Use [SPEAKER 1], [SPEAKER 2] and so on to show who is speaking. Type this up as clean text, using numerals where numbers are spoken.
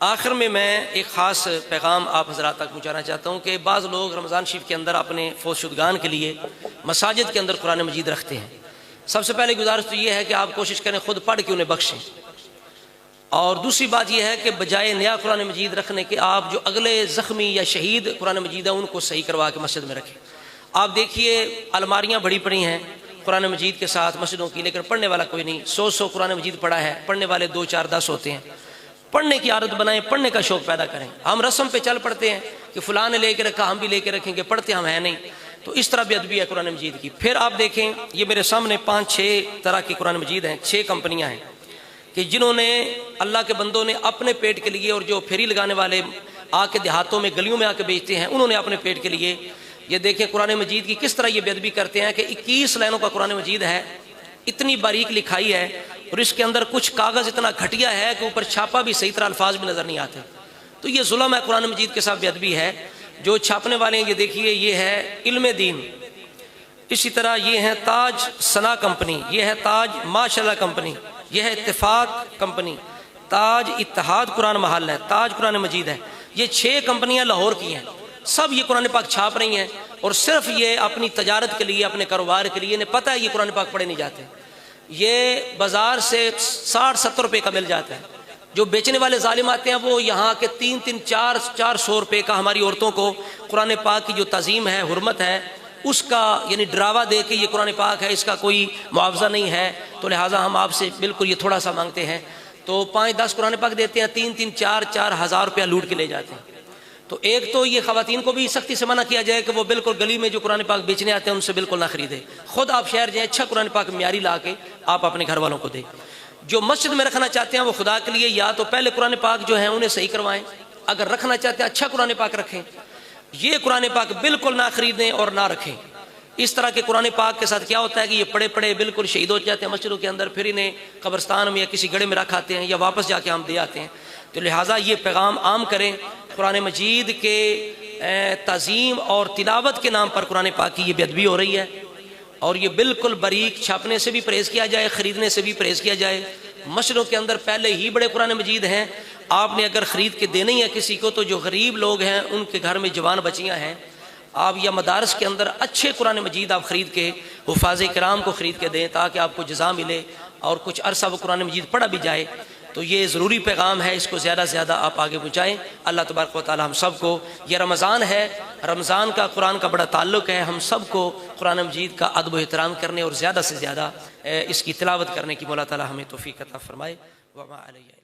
[SPEAKER 1] आखिर में मैं एक ख़ास पैगाम आप हज़रात तक पहुँचाना चाहता हूँ कि बाज़ लोग रमज़ान शरीफ के अंदर अपने फ़ौशुदगान के लिए मसाजिद के अंदर कुरान मजीद रखते हैं। सबसे पहले गुजारिश तो ये है कि आप कोशिश करें खुद पढ़ के उन्हें बख्शें, और दूसरी बात यह है कि बजाय नया कुरान मजीद रखने के आप जो अगले ज़ख्मी या शहीद कुरान मजीद है उनको सही करवा के मस्जिद में रखें। आप देखिए अलमारियाँ बड़ी पड़ी हैं कुरान मजीद के साथ मस्जिदों की, लेकिन पढ़ने वाला कोई नहीं। 100 कुरान मजीद पढ़ा है, पढ़ने वाले 2, 4, 10 होते हैं। पढ़ने की आदत बनाएं, पढ़ने का शौक़ पैदा करें। हम रस्म पे चल पड़ते हैं कि फ़लाँ ने लेके रखा हम भी लेके रखेंगे, पढ़ते हम हैं नहीं। तो इस तरह बेअदबी है कुरान मजीद की। फिर आप देखें ये मेरे सामने 5-6 तरह की कुरान मजीद हैं, 6 कंपनियां हैं कि जिन्होंने अल्लाह के बंदों ने अपने पेट के लिए, और जो फेरी लगाने वाले आके देहातों में गलियों में आके बेचते हैं उन्होंने अपने पेट के लिए, ये देखें कुरान मजीद की किस तरह ये बेअदबी करते हैं कि 21 लाइनों का कुरान मजीद है, इतनी बारीक लिखाई है, और इसके अंदर कुछ कागज़ इतना घटिया है कि ऊपर छापा भी सही तरह अल्फाज भी नज़र नहीं आते। तो ये जुल्म है कुरान मजीद के साथ बेअदबी है। जो छापने वाले हैं ये देखिए, ये है इल्मे दीन, इसी तरह ये है ताज सना कंपनी, ये है ताज माशाल्लाह कंपनी, ये है इत्तेफाक कंपनी, ताज इत्तेहाद कुरान महल है, ताज कुरान मजीद है। ये 6 कंपनियां लाहौर की हैं, सब ये कुरान पाक छाप रही हैं, और सिर्फ ये अपनी तजारत के लिए, अपने कारोबार के लिए, इन्हें पता है ये कुरान पाक पढ़े नहीं जाते। ये बाजार से 60-70 रुपये का मिल जाता है। जो बेचने वाले जालिम आते हैं वो यहाँ के 300, 400 रुपये का हमारी औरतों को कुरान पाक की जो तज़ीम है, हुर्मत है, उसका यानी डरावा दे के ये कुरान पाक है, इसका कोई मुआवजा नहीं है, तो लिहाजा हम आपसे बिल्कुल ये थोड़ा सा मांगते हैं। तो 5-10 कुरान पाक देते हैं, 3-3, 4-4 हज़ार रुपया लूट के ले जाते हैं। तो एक तो ये ख़वातीन को भी सख्ती से मना किया जाए कि वो बिल्कुल गली में जो कुरान पाक बेचने आते हैं उनसे बिल्कुल ना खरीदे। खुद आप शहर जाएँ, अच्छा कुरान पाक म्यारी ला के आप अपने घर वालों को दें। जो मस्जिद में रखना चाहते हैं वो खुदा के लिए या तो पहले कुरान पाक जो है उन्हें सही करवाएं, अगर रखना चाहते हैं अच्छा कुरान पाक रखें। ये कुरान पाक बिल्कुल ना खरीदें और ना रखें। इस तरह के कुरान पाक के साथ क्या होता है कि ये पड़े पड़े बिल्कुल शहीद हो जाते हैं मस्जिदों के अंदर, फिर इन्हें कब्रस्तान में या किसी गड्ढे में रख आते हैं या वापस जाके हम दे आते हैं। तो लिहाजा ये पैगाम आम करें, कुरान मजीद के तज़ीम और तिलावत के नाम पर कुरान पाक की ये बेअदबी हो रही है, और ये बिल्कुल बारीक छापने से भी परहेज़ किया जाए, ख़रीदने से भी परहेज़ किया जाए। मस्जिदों के अंदर पहले ही बड़े कुरान मजीद हैं, आपने अगर ख़रीद के देने ही है किसी को, तो जो गरीब लोग हैं उनके घर में जवान बच्चियाँ हैं, आप या मदारस के अंदर अच्छे कुरान मजीद आप ख़रीद के हुफ़ाज़ किराम को ख़रीद के दें ताकि आपको जज़ा मिले और कुछ अरसा वो कुरान मजीद पढ़ा भी जाए। तो ये ज़रूरी पैगाम है, इसको ज़्यादा से ज़्यादा आप आगे पहुँचाएँ। अल्लाह तबारक व तआला हम सब को, यह रमज़ान है, रमज़ान का कुरान का बड़ा ताल्लुक़ है, हम सब को कुरान मजीद का अदब व एहतराम करने और ज़्यादा से ज़्यादा इसकी तिलावत करने की मौला ताला हमें तौफ़ीक़ अता फ़रमाए। व मा अलैना।